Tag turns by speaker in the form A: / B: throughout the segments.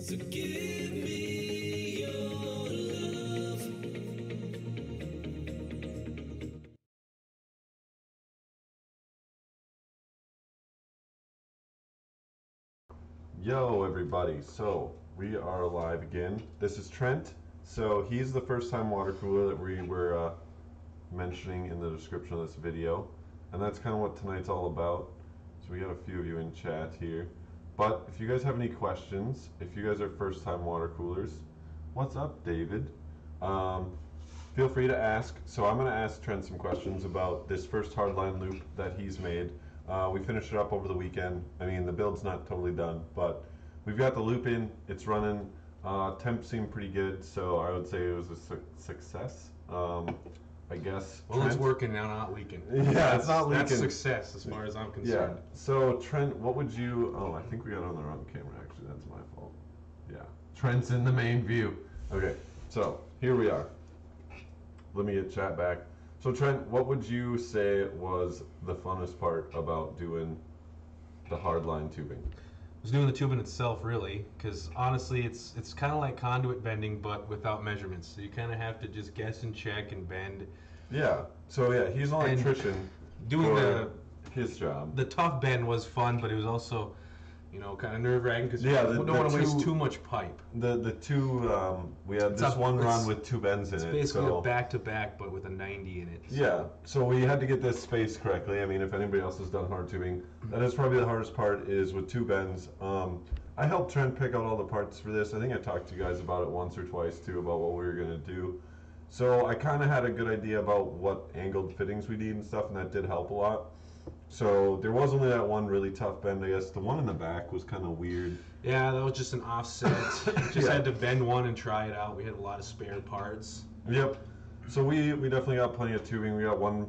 A: So give me your love.
B: Yo everybody, so we are live again. This is Trent. So he's the first time water cooler that we were mentioning in the description of this video. And that's kind of what tonight's all about. So we got a few of you in chat here. But if you guys have any questions, if you guys are first time water coolers, what's up David? Feel free to ask. So I'm going to ask Trent some questions about this first hardline loop that he's made. We finished it up over the weekend. I mean, the build's not totally done, but we've got the loop in, it's running. Temp seemed pretty good, so I would say it was a success. I guess.
C: Well,
B: Trent,
C: it's working now, not leaking.
B: Yeah, it's not leaking.
C: That's success as far as I'm concerned.
B: Yeah. So Trent, what would you? Oh, I think we got it on the wrong camera. Actually, that's my fault. Yeah. Trent's in the main view. Okay. So here we are. Let me get chat back. So Trent, what would you say was the funnest part about doing the hardline tubing?
C: I was doing the tubing itself, really, because honestly, it's kind of like conduit bending, but without measurements. So you kind of have to just guess and check and bend.
B: Yeah. So yeah, he's an electrician.
C: Doing
B: his job.
C: The tough bend was fun, but it was also You know, kind of nerve-wracking because
B: Yeah,
C: you
B: the
C: don't want to waste
B: two-
C: too much pipe.
B: The two we had
C: It's
B: this
C: up-
B: one
C: it's-
B: run with two bends in
C: It's
B: it.
C: basically
B: so
C: a back-to-back, but with a 90 in it.
B: yeah, so we had to get this spaced correctly. I mean, if anybody else has done hard tubing, that is probably the hardest part is with two bends. I helped Trent pick out all the parts for this. I think I talked to you guys about it once or twice too about what we were gonna do. So I kind of had a good idea about what angled fittings we need and stuff, and that did help a lot. So there was only that one really tough bend, I guess. The one in the back was kind of weird.
C: Yeah, that was just an offset. Just
B: Yeah.
C: had to bend one and try it out. We had a lot of spare parts.
B: Yep. So we definitely got plenty of tubing. We got one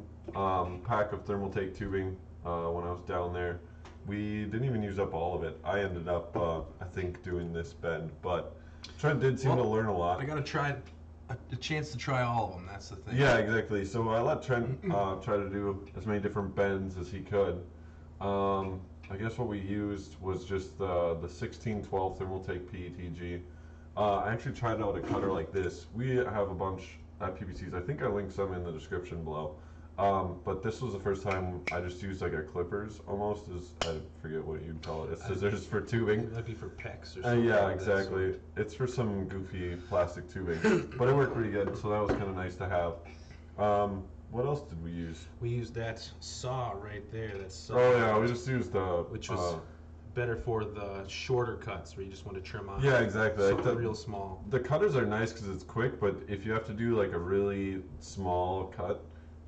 B: pack of thermal take tubing when I was down there. We didn't even use up all of it. I ended up, I think, doing this bend, but Trent did seem to learn a lot.
C: I got to try a chance to try all of them. That's the thing.
B: Yeah, exactly. So I let Trent try to do as many different bends as he could. I guess what we used was just the 1612 thermal take PETG. I actually tried out a cutter like this. We have a bunch at PPCs. I think I linked some in the description below. But this was the first time I just used like a clippers almost. I forget what you'd call it. It's scissors for tubing.
C: It might be for pecs or something.
B: Yeah,
C: like that,
B: exactly. It's for some goofy plastic tubing, but it worked pretty good. So that was kind of nice to have. What else did we use?
C: We used that saw right there. That saw.
B: Oh yeah, we just used
C: which was better for the shorter cuts where you just want to trim off.
B: Yeah, exactly. Like
C: Something real small.
B: the cutters are nice because it's quick, but if you have to do like a really small cut,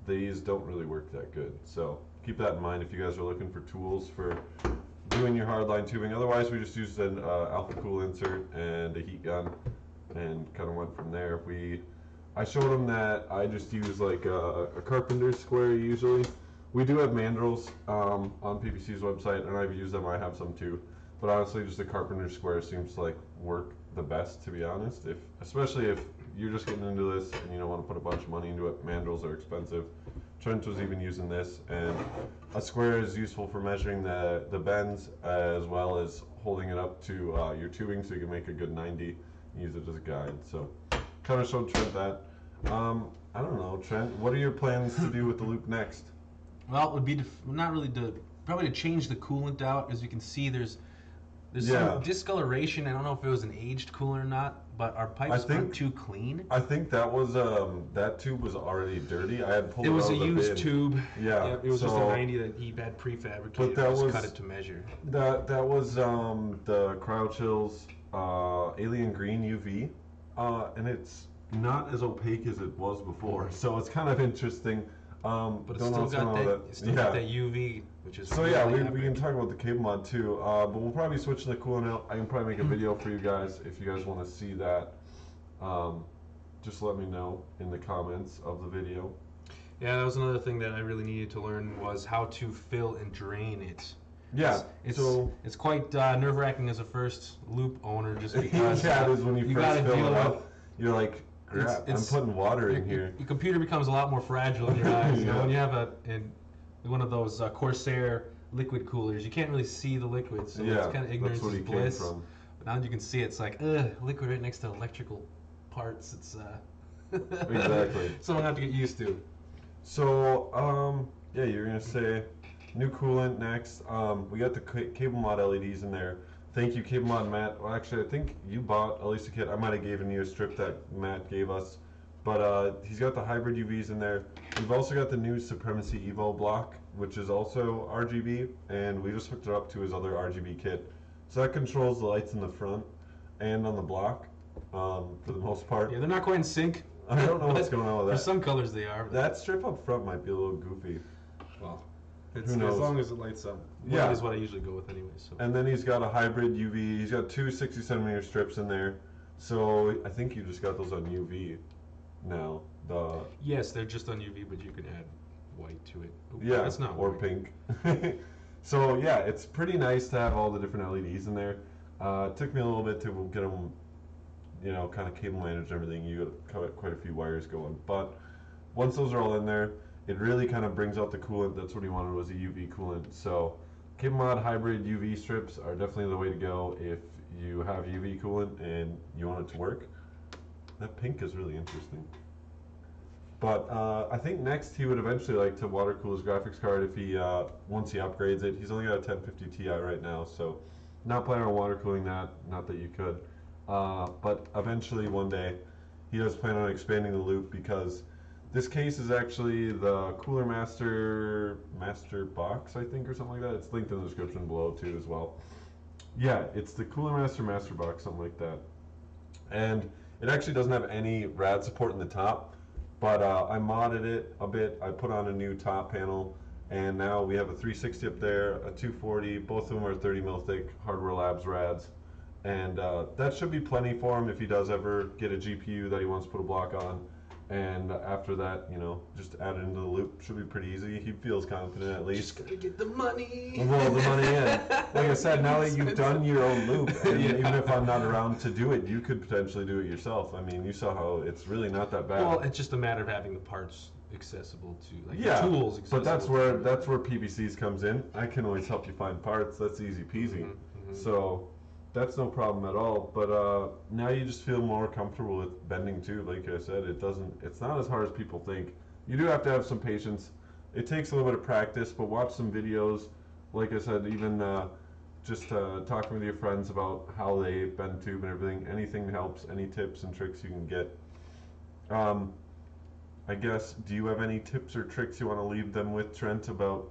B: these don't really work that good. So keep that in mind if you guys are looking for tools for doing your hardline tubing. Otherwise, we just used an alpha cool insert and a heat gun, and kind of went from there. I showed them that I just use like a carpenter's square usually. We do have mandrels on PPC's website, and I've used them. I have some too, but honestly, just a carpenter's square seems to like work the best, to be honest. Especially if you're just getting into this and you don't want to put a bunch of money into it. Mandrels are expensive. Trent was even using this, and a square is useful for measuring the bends as well as holding it up to your tubing so you can make a good 90 and use it as a guide. So kind of showed Trent that. I don't know, Trent, what are your plans to do with the loop next?
C: Well, it would be probably to change the coolant out. As you can see, there's
B: Yeah.
C: some discoloration. I don't know if it was an aged coolant or not, but our pipes weren't too clean.
B: I think that was that tube was already dirty. I had pulled
C: It
B: it
C: was
B: out
C: a
B: of the
C: used
B: bin.
C: tube.
B: Yeah,
C: It was just a
B: so
C: 90 that he had prefabricated.
B: But that
C: Just
B: was-
C: cut it to measure.
B: That was the CryoChill's Alien Green UV, and it's not as opaque as it was before, so it's kind of interesting.
C: But it's
B: don't know
C: still
B: what's going
C: got
B: on
C: that.
B: with
C: It's still
B: yeah.
C: got that UV, which is.
B: So yeah,
C: really
B: we can
C: epic.
B: talk about the cable mod too, but we'll probably switch to the coolant out. I can probably make a video for you guys if you guys want to see that. Just let me know in the comments of the video.
C: Yeah, that was another thing that I really needed to learn was how to fill and drain it.
B: Yeah,
C: It's quite nerve-wracking as a first loop owner, just because
B: yeah, it is when you first
C: gotta
B: fill
C: deal
B: it
C: with.
B: up. You're like, crap, I'm putting water in here.
C: Your computer becomes a lot more fragile in your eyes. You know,
B: Yeah.
C: when you have one of those Corsair liquid coolers, you can't really see the liquid, so
B: Yeah,
C: it's kind of ignorance
B: that's what
C: is
B: he came
C: bliss.
B: from.
C: But now that you can see it, it's like liquid right next to electrical parts. It's
B: Exactly.
C: something I have to get used to.
B: So, yeah, you're gonna say new coolant next. We got the cable mod LEDs in there. Thank you, cable mod Matt. Well, actually, I think you bought at least a kit. I might have given you a strip that Matt gave us, but he's got the hybrid UVs in there. We've also got the new Supremacy Evo block, which is also RGB, and we just hooked it up to his other RGB kit. So that controls the lights in the front and on the block, for the most part.
C: Yeah, they're not quite in sync.
B: I don't know what's going on with
C: For
B: that.
C: some colors they are. But
B: That strip up front might be a little goofy.
C: well,
B: Who knows?
C: as long as it lights up.
B: Yeah.
C: White is what I usually go with anyway. So.
B: And then he's got a hybrid UV. He's got two 60cm strips in there. So I think you just got those on UV now.
C: Yes, they're just on UV, but you can add white to it. Oop,
B: Yeah,
C: that's not
B: or
C: white.
B: pink. So yeah, it's pretty nice to have all the different LEDs in there. It took me a little bit to get them, kind of cable managed and everything. You got quite a few wires going. But once those are all in there, it really kind of brings out the coolant. That's what he wanted, was a UV coolant. So cable mod hybrid UV strips are definitely the way to go if you have UV coolant and you want it to work. That pink is really interesting. But I think next he would eventually like to water cool his graphics card if he once he upgrades it. He's only got a 1050 Ti right now, so not planning on water cooling that, not that you could. But eventually one day he does plan on expanding the loop because this case is actually the Cooler Master box, I think, or something like that. It's linked in the description below too as well. Yeah, it's the Cooler Master box, something like that. And it actually doesn't have any rad support in the top, but I modded it a bit. I put on a new top panel, and now we have a 360 up there, a 240. Both of them are 30 mil thick Hardware Labs rads, and that should be plenty for him if he does ever get a GPU that he wants to put a block on. And after that, you know, just add it into the loop. Should be pretty easy. He feels confident at least.
C: Just gotta get the money.
B: Well, the money in. Like I said, now that you've done your own loop, and even if I'm not around to do it, you could potentially do it yourself. I mean, you saw how it's really not that bad.
C: Well, it's just a matter of having the parts accessible to, like
B: yeah,
C: the tools accessible.
B: but that's where PVCs comes in. I can always help you find parts. That's easy peasy. So that's no problem at all. But now you just feel more comfortable with bending too. Like I said, it's not as hard as people think. You do have to have some patience. It takes a little bit of practice, but watch some videos. Like I said, even just talking with your friends about how they bend tube and everything. Anything helps. Any tips and tricks you can get. I guess, do you have any tips or tricks you want to leave them with, Trent, about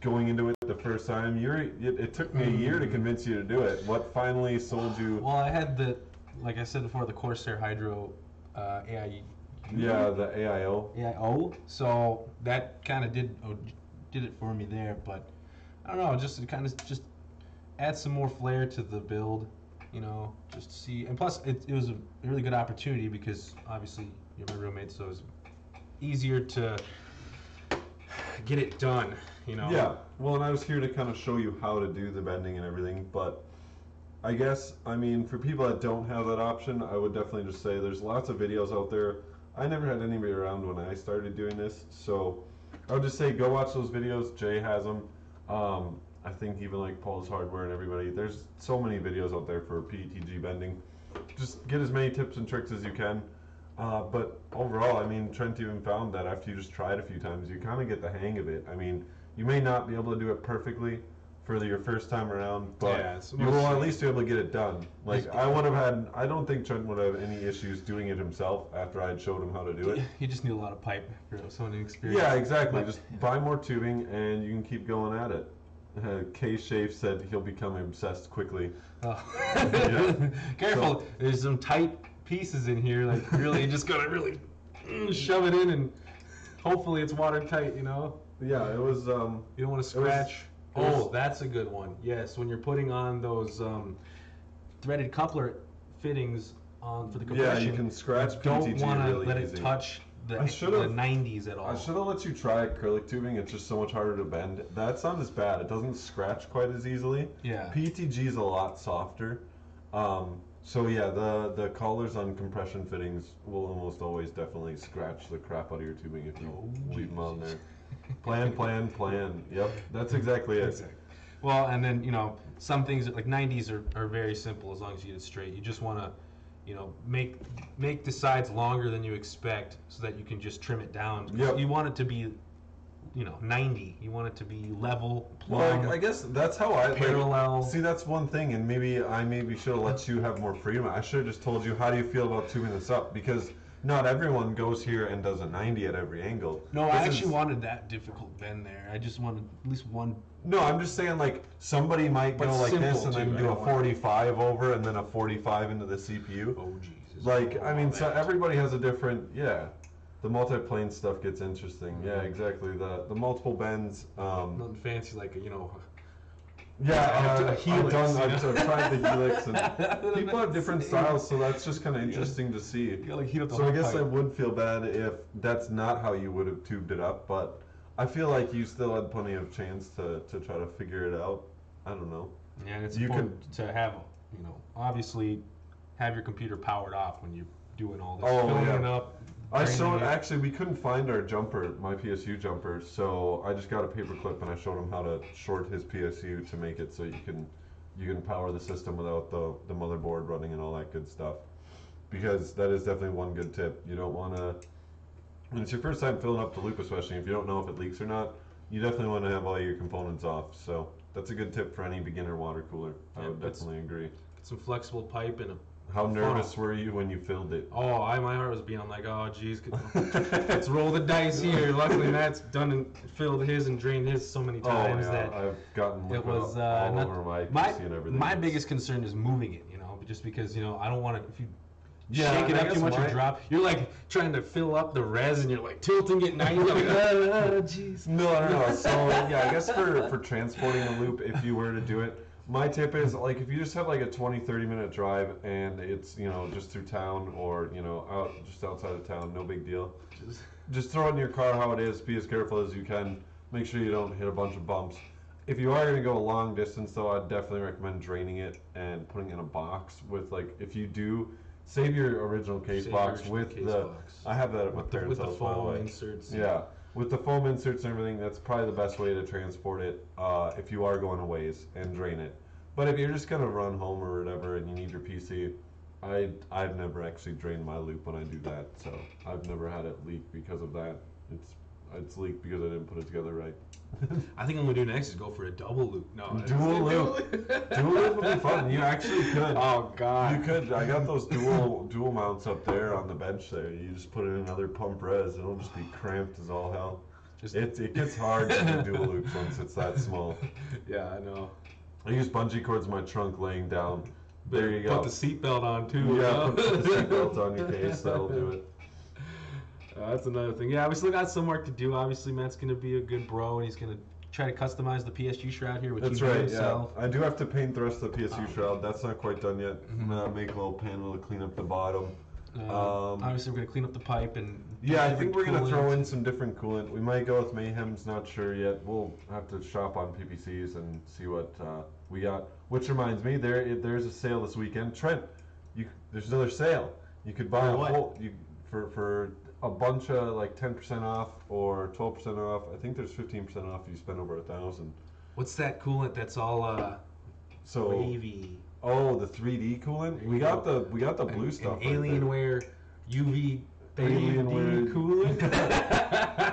B: going into it the first time? It took me a year to convince you to do it. What finally sold you?
C: Well, I had like I said before, the Corsair Hydro AI.
B: Yeah, the AIO.
C: AIO. So that kind of did it for me there, but I don't know, just kind of just add some more flair to the build, you know, just to see. And plus, it was a really good opportunity because obviously you're my roommate, so it was easier to get it done, you know.
B: Yeah. Well, and I was here to kind of show you how to do the bending and everything, but I guess, I mean, for people that don't have that option, I would definitely just say there's lots of videos out there. I never had anybody around when I started doing this, so I would just say go watch those videos. Jay has them. I think even like Paul's Hardware and everybody. There's so many videos out there for PETG bending. Just get as many tips and tricks as you can. But overall, I mean, Trent even found that after you just try it a few times, you kind of get the hang of it. I mean, you may not be able to do it perfectly for your first time around, but
C: Yeah,
B: you will at least be able to get it done. Like,
C: Like-
B: I don't think Trent would have any issues doing it himself after I had showed him how to do it.
C: You just need a lot of pipe for someone inexperienced.
B: Yeah, exactly.
C: But-
B: Just buy more tubing and you can keep going at it. K Shafe said he'll become obsessed quickly.
C: Oh.
B: Yeah.
C: Careful,
B: So-
C: there's some tight pieces in here. Like really, you just gotta really shove it in, and hopefully it's watertight. You know,
B: Yeah, it was.
C: you don't want to
B: It was-
C: scratch.
B: it was-
C: Oh, that's a good one. Yes, when you're putting on those threaded coupler fittings on for the
B: Yeah,
C: compression,
B: you can scratch
C: don't
B: PTG
C: want to
B: really
C: let
B: easy.
C: it touch the
B: I should've-
C: 90s at all.
B: I should have let you try acrylic tubing. It's just so much harder to bend. That's not as bad. It doesn't scratch quite as easily.
C: Yeah.
B: PETG is a lot softer. So yeah, the collars on compression fittings will almost always definitely scratch the crap out of your tubing if you
C: Oh,
B: leave them on
C: Jesus.
B: there. Plan. Yep, that's exactly it.
C: Exactly. Well, and then, you know, some things like 90s are very simple as long as you get it straight. You just want to, you know, make the sides longer than you expect so that you can just trim it down.
B: Yep.
C: You want it to be, you know, 90. You want it to be level,
B: Well,
C: plumb,
B: I guess that's how I
C: parallel.
B: see, that's one thing, and maybe I should have let you have more freedom. I should have just told you, how do you feel about tubing this up? Because not everyone goes here and does a 90 at every angle.
C: No,
B: This
C: I
B: is-
C: actually wanted that difficult bend there. I just wanted at least one.
B: No, I'm just saying, like, somebody might
C: But
B: go like this and
C: simple,
B: then
C: too.
B: do
C: I
B: a
C: don't want-
B: 45 over and then a 45 into the CPU.
C: Oh, Jesus.
B: Like, I mean,
C: All
B: so
C: that.
B: everybody has a different, yeah. The multi-plane stuff gets interesting.
C: Mm-hmm.
B: Yeah, exactly. The multiple bends.
C: Nothing fancy like, you know.
B: Yeah,
C: a helix,
B: I've
C: you know?
B: tried the helix, and people have different styles, so that's just kind of interesting to see.
C: You gotta, like, heat up the
B: So I
C: whole
B: guess I
C: pipe.
B: would feel bad if that's not how you would have tubed it up, but I feel like you still had plenty of chance to try to figure it out. I don't know.
C: Yeah, and it's
B: You
C: important to have, you know, obviously have your computer powered off when you're doing all this
B: Oh,
C: filling
B: yeah.
C: it up.
B: I
C: grinding
B: showed,
C: it.
B: actually, we couldn't find our jumper, my PSU jumper, so I just got a paper clip and I showed him how to short his PSU to make it so you can power the system without the motherboard running and all that good stuff. Because that is definitely one good tip. You don't want to, when it's your first time filling up the loop, especially if you don't know if it leaks or not, you definitely want to have all your components off. So that's a good tip for any beginner water cooler. I
C: Yeah,
B: would definitely agree.
C: Get some flexible pipe and a
B: How
C: funnel.
B: nervous were you when you filled it?
C: Oh, my heart was beating. I'm like, oh, geez, let's roll the dice here. Luckily, Matt's done and filled his and drained his so many times that
B: I've gotten
C: it
B: liquid
C: was
B: all
C: not,
B: over my
C: my
B: PC and everything.
C: my biggest concern is moving it. Just because I don't want to. If you
B: Yeah,
C: shake it
B: and I
C: up too
B: guess
C: much or
B: my-
C: drop, you're like trying to fill up the res and you're like tilting it 90. Like, oh, jeez.
B: No. So yeah, I guess for transporting a loop, if you were to do it, my tip is like if you just have like a 20-30 minute drive and it's just through town or out just outside of town, no big deal. Just throw it in your car how it is. Be as careful as you can. Make sure you don't hit a bunch of bumps. If you are going to go a long distance though, I'd definitely recommend draining it and putting it in a box with if you do. Save your original case
C: Save
B: box
C: your
B: with
C: case
B: the.
C: box.
B: I have that at my
C: with
B: parents'
C: the
B: house, by the
C: foam
B: way.
C: inserts.
B: Yeah, with the foam inserts and everything, that's probably the best way to transport it if you are going a ways and drain it. But if you're just gonna run home or whatever and you need your PC, I've never actually drained my loop when I do that, so I've never had it leak because of that. It's leaked because I didn't put it together right.
C: I think I'm gonna do next is go for a double loop. No,
B: Dual loop. Dual loop would be fun. You actually could.
C: Oh God.
B: You could. I got those dual mounts up there on the bench there. You just put in another pump res. It'll just be cramped as all hell. It gets hard to do dual loops once it's that small.
C: Yeah, I know.
B: I use bungee cords in my trunk laying down. There you go.
C: Put the seatbelt on too.
B: Yeah, put the seatbelt on your case. That'll do it.
C: That's another thing. Yeah, we still got some work to do. Obviously, Matt's gonna be a good bro, and he's gonna try to customize the PSG shroud here, which
B: That's
C: he made
B: right.
C: himself.
B: Yeah, I do have to paint the rest of the PSU shroud. That's not quite done yet. I'm gonna make a little panel to clean up the bottom.
C: Obviously, we're gonna clean up the pipe and.
B: Yeah, I think we're gonna
C: coolant.
B: throw in some different coolant. We might go with Mayhem's, not sure yet. We'll have to shop on PPCs and see what we got. Which reminds me, there's a sale this weekend. Trent, there's another sale. You could buy for a bunch of 10% off or 12% off. I think there's 15% off if you spend over $1,000.
C: What's that coolant that's all wavy?
B: Oh, the 3D coolant. We got the blue stuff.
C: An Alienware UV
B: Alienware
C: coolant.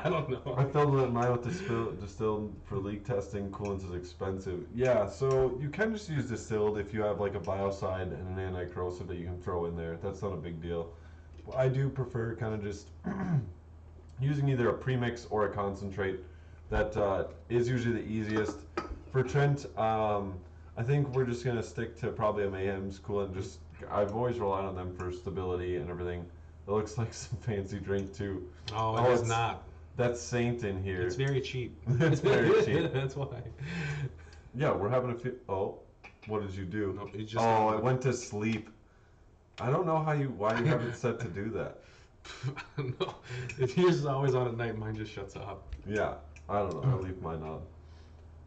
C: I don't know.
B: I filled it mine with distilled for leak testing. Coolants is expensive. Yeah, so you can just use distilled if you have a biocide and an anti-corrosive that you can throw in there. That's not a big deal. I do prefer kind of just using either a premix or a concentrate. That is usually the easiest. For Trent, I think we're just gonna stick to probably a Mayhem's coolant. I've always relied on them for stability and everything. It looks like some fancy drink too.
C: Oh, it is not.
B: That's Saint in here.
C: It's very cheap.
B: It's very cheap.
C: That's why.
B: Yeah, we're having a few. Oh, what did you do?
C: Nope, it just.
B: I went to sleep. I don't know why you have it set to do that.
C: No, if yours is always on at night, mine just shuts off.
B: Yeah, I don't know. I leave mine on.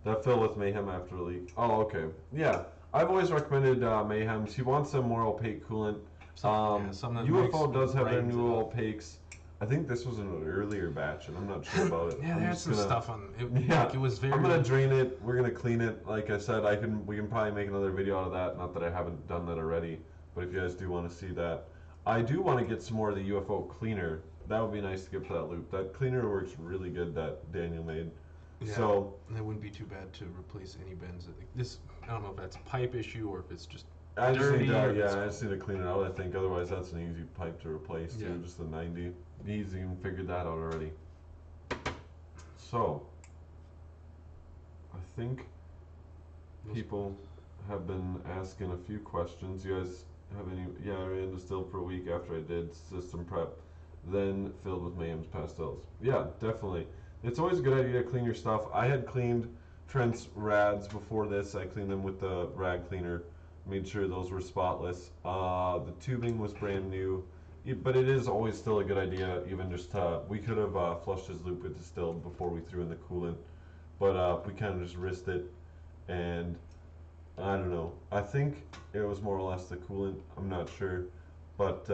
B: That filled with Mayhem after a leak. Oh, okay. Yeah, I've always recommended Mayhem's. He wants a more opaque coolant.
C: Something that
B: UFO does have their
C: brightens
B: new
C: it up.
B: opaques. I think this was an earlier batch, and I'm not sure about it.
C: Yeah,
B: I'm
C: they had
B: just
C: some
B: gonna-
C: stuff on it.
B: Yeah,
C: Like, it was very.
B: I'm gonna drain it. We're gonna clean it. Like I said, we can probably make another video out of that. Not that I haven't done that already, but if you guys do want to see that, I do want to get some more of the UFO cleaner. That would be nice to get for that loop. That cleaner works really good that Daniel made.
C: Yeah,
B: So
C: that wouldn't be too bad to replace any bends. I don't know if that's a pipe issue or if it's just.
B: I just
C: Dirty
B: need
C: or
B: to,
C: it's
B: I just need to clean it out. I think otherwise that's an easy pipe to replace too.
C: Yeah.
B: Just a 90. He's even figured that out already. So I think people have been asking a few questions. You guys have any? Yeah, I ran distilled for a week after I did system prep, then filled with Mayhem's pastels. Yeah, definitely. It's always a good idea to clean your stuff. I had cleaned Trent's rads before this. I cleaned them with the rag cleaner, made sure those were spotless. The tubing was brand new, but it is always still a good idea. Even just we could have flushed his loop with distilled before we threw in the coolant, but we kind of just risked it, and I don't know. I think it was more or less the coolant. I'm not sure, but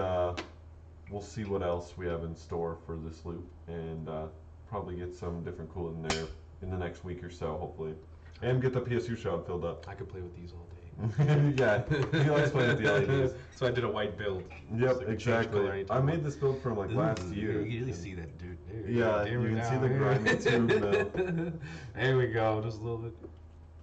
B: we'll see what else we have in store for this loop, and probably get some different coolant in there in the next week or so, hopefully, and get the PSU shroud filled up.
C: I could play with these all day.
B: Yeah, he likes playing with the LEDs.
C: So I did a white build.
B: Yep,
C: So I could change
B: exactly.
C: color
B: I
C: anytime
B: made this build from last year.
C: You can really see that, dude. There
B: Yeah,
C: go.
B: you can see the
C: There.
B: grimy tube now.
C: There we go, just a little bit.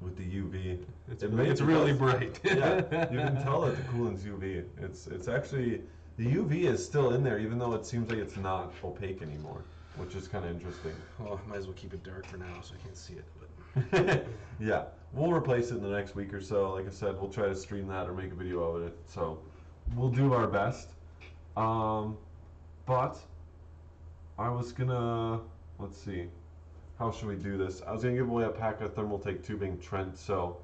B: with the UV.
C: It's
B: It
C: really,
B: may-
C: it's
B: it
C: really
B: does-
C: bright.
B: Yeah, you can tell that the coolant's UV. It's actually the UV is still in there, even though it seems like it's not opaque anymore, which is kind of interesting.
C: Well, I might as well keep it dark for now so I can't see it. But
B: Yeah, we'll replace it in the next week or so. Like I said, we'll try to stream that or make a video of it. So we'll do our best. But I was gonna, let's see, how should we do this? I was gonna give away a pack of Thermaltake tubing, Trent. So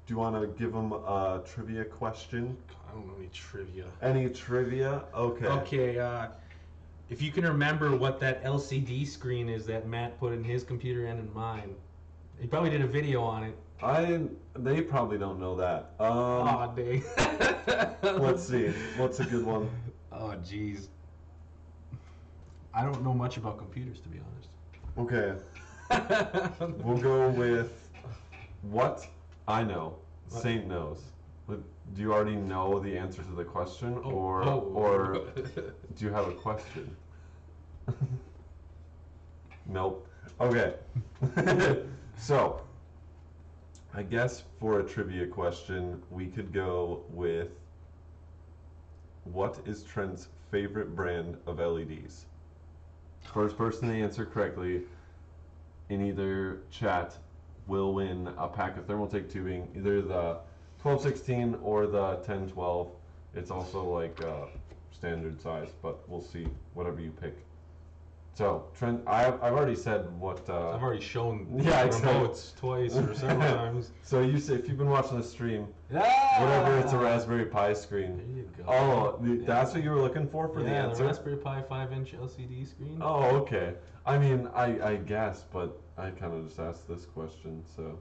B: do you want to give him a trivia question?
C: I don't know any trivia.
B: Any trivia? Okay.
C: Okay, if you can remember what that LCD screen is that Matt put in his computer and in mine, he probably did a video on it.
B: They probably don't know that.
C: Aw, dang.
B: Let's see. What's a good one?
C: Oh, jeez. I don't know much about computers, to be
B: Okay,
C: honest.
B: we'll go with what I know.
C: What?
B: Saint knows. But do you already know the answer to the question, or
C: Oh.
B: do you have a question? Nope. Okay. So, I guess for a trivia question, we could go with what is Trent's favorite brand of LEDs? First person to answer correctly in either chat will win a pack of Thermaltake tubing, either the 1216 or the 1012. It's also like standard size, but we'll see whatever you pick. So Trent, I've already said what.
C: I've already shown
B: Yeah, exactly.
C: remotes twice or several times.
B: So you say if you've been watching the stream,
C: Ah!
B: whatever, it's a Raspberry Pi
C: There
B: screen.
C: you go.
B: Oh,
C: Yeah.
B: that's what you were looking for the
C: Yeah,
B: answer.
C: the Raspberry Pi 5-inch LCD screen.
B: Oh, okay. I mean, I guess, but I kind of just asked this question, so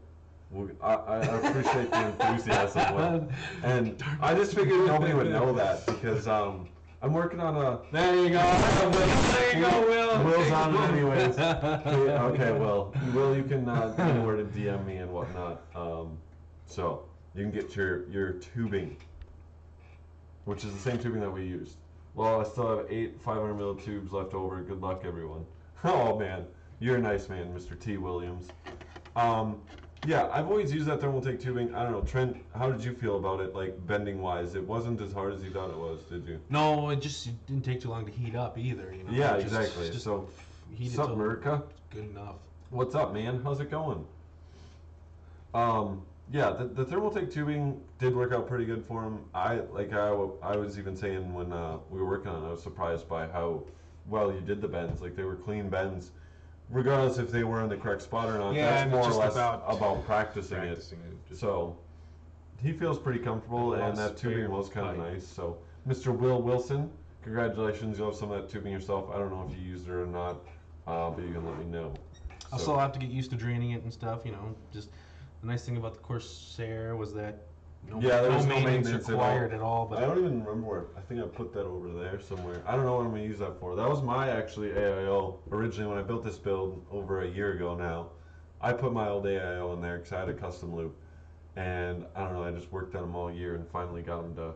B: I appreciate the enthusiasm, Will. And I just figured nobody would know that because I'm working on a.
C: There you go. There you go, Will.
B: Will's on it anyways. Okay, Will, you can you know where to DM me and whatnot. So you can get your tubing, which is the same tubing that we used. Well, I still have 8 500 mil tubes left over. Good luck, everyone. Oh man, you're a nice man, Mr. T. Williams. Yeah, I've always used that Thermaltake tubing. I don't know, Trent, how did you feel about it, like bending wise? It wasn't as hard as you thought it was, did you?
C: No, it didn't take too long to heat up either. You know?
B: Yeah,
C: It just-
B: exactly.
C: just
B: So,
C: heat it
B: sup,
C: till
B: Merca?
C: it's good enough.
B: What's up, man? How's it going? Yeah, the Thermaltake tubing did work out pretty good for him. I was even saying when we were working on it, I was surprised by how well you did the bends. Like they were clean bends, regardless if they were in the correct spot or not.
C: Yeah,
B: That's
C: and
B: more
C: it's
B: or
C: just
B: less
C: about
B: practicing it.
C: Just
B: So he feels pretty comfortable, and that tubing was kind of nice. So Mr. Will Wilson, congratulations! You'll have some of that tubing yourself. I don't know if you used it or not, but you can let me know.
C: I'll still have to get used to draining it and stuff. You know, just the nice thing about the Corsair was that
B: There was no maintenance
C: required at all.
B: I
C: But
B: don't even remember where. I think I put that over there somewhere. I don't know what I'm gonna use that for. That was my actually AIO originally when I built this build over a year ago now. I put my old AIO in there because I had a custom loop, and I don't know. I just worked on them all year and finally got them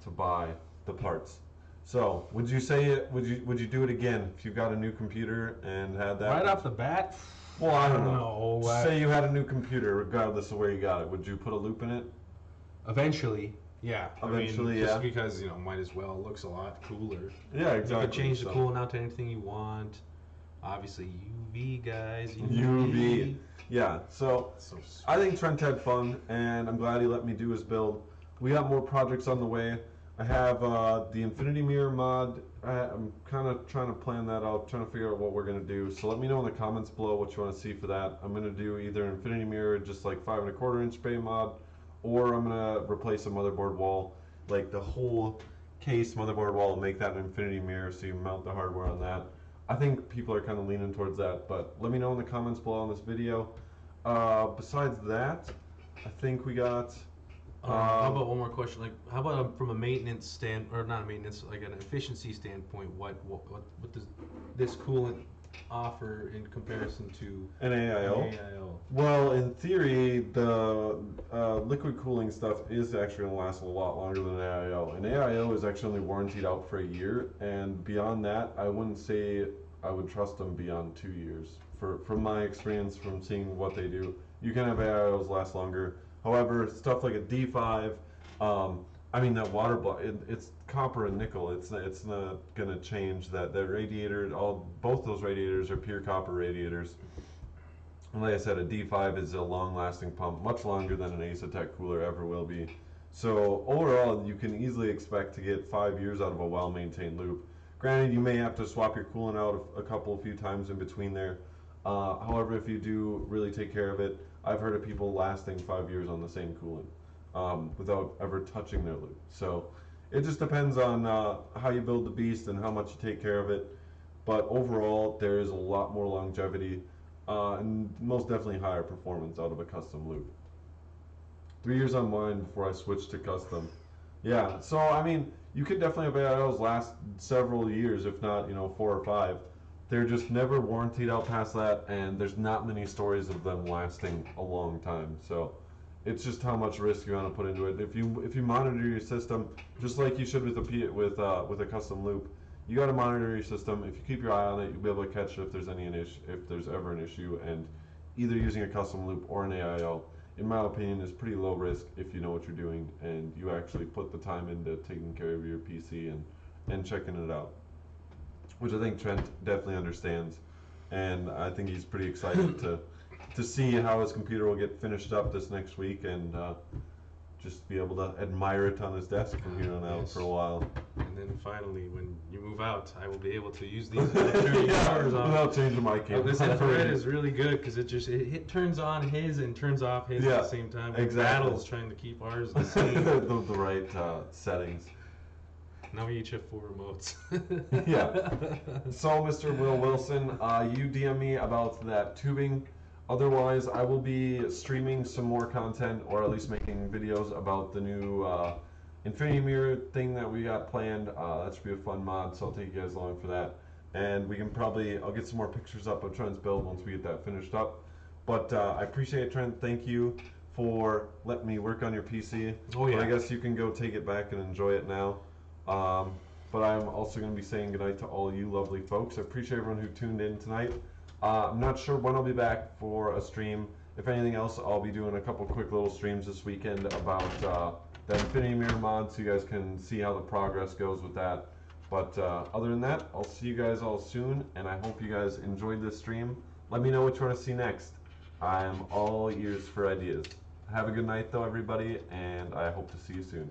B: to buy the parts. So would you say it? Would you do it again if you got a new computer and had that?
C: right off the bat,
B: Well, I don't know.
C: know.
B: Say you had a new computer, regardless of where you got it. Would you put a loop in it?
C: Eventually, yeah.
B: Eventually,
C: just
B: yeah.
C: because might as well. It looks a lot cooler.
B: Yeah, exactly.
C: You can change the
B: So-
C: coolant out to anything you want. Obviously, UV guys.
B: UV. Yeah, so
C: So sweet.
B: I think Trent had fun, and I'm glad he let me do his build. We got more projects on the way. I have the Infinity Mirror mod. I'm kind of trying to plan that out, trying to figure out what we're going to do. So let me know in the comments below what you want to see for that. I'm going to do either Infinity Mirror, just like 5 1/4 inch bay mod, or I'm going to replace a motherboard wall, like the whole case motherboard wall, and make that an Infinity Mirror so you mount the hardware on that. I think people are kind of leaning towards that, but let me know in the comments below on this video. Besides that, I think we got...
C: How about one more question? Like, how about from a maintenance or not a maintenance, like an efficiency standpoint? What does this coolant offer in comparison to
B: an AIO?
C: an AIO?
B: Well, in theory, the liquid cooling stuff is actually going to last a lot longer than an AIO. An AIO is actually only warranted out for a year, and beyond that, I wouldn't say I would trust them beyond 2 years from my experience from seeing what they do, you can have AIOs last longer. However, stuff like a D5, I mean that water block, it's copper and nickel. It's not gonna change that. That radiator, both those radiators are pure copper radiators. And like I said, a D5 is a long-lasting pump, much longer than an Ace-Tech cooler ever will be. So overall, you can easily expect to get 5 years out of a well-maintained loop. Granted, you may have to swap your coolant out a few times in between there. However, if you do really take care of it, I've heard of people lasting 5 years on the same coolant without ever touching their loop. So it just depends on how you build the beast and how much you take care of it. But overall, there is a lot more longevity and most definitely higher performance out of a custom loop. 3 years on mine before I switched to custom. Yeah, so I mean, you could definitely have AIOs last several years, if not, 4 or 5. They're just never warrantied out past that, and there's not many stories of them lasting a long time. So it's just how much risk you want to put into it. If you monitor your system, just like you should with a custom loop, you got to monitor your system. If you keep your eye on it, you'll be able to catch it if there's ever an issue. And either using a custom loop or an AIO, in my opinion, is pretty low risk if you know what you're doing and you actually put the time into taking care of your PC and checking it out, which I think Trent definitely understands, and I think he's pretty excited to see how his computer will get finished up this next week and just be able to admire it on his desk from here on out for a while.
C: And then finally, when you move out, I will be able to use these and turn your powers on.
B: Without changing my cable.
C: This infrared is really good because it turns on his and turns off his at the same time.
B: Exactly.
C: Battles trying to keep ours the same.
B: the right settings.
C: Now we each have 4 remotes.
B: Yeah. So, Mr. Will Wilson, you DM me about that tubing. Otherwise, I will be streaming some more content, or at least making videos about the new Infinity Mirror thing that we got planned. That should be a fun mod, so I'll take you guys along for that. And we can I'll get some more pictures up of Trent's build once we get that finished up. But I appreciate it, Trent. Thank you for letting me work on your PC.
C: Oh yeah.
B: But I guess you can go take it back and enjoy it now. But I'm also going to be saying goodnight to all you lovely folks. I appreciate everyone who tuned in tonight. I'm not sure when I'll be back for a stream. If anything else, I'll be doing a couple quick little streams this weekend about the Infinity Mirror mod, so you guys can see how the progress goes with that. But other than that, I'll see you guys all soon, and I hope you guys enjoyed this stream. Let me know what you want to see next. I'm all ears for ideas. Have a good night, though, everybody, and I hope to see you soon.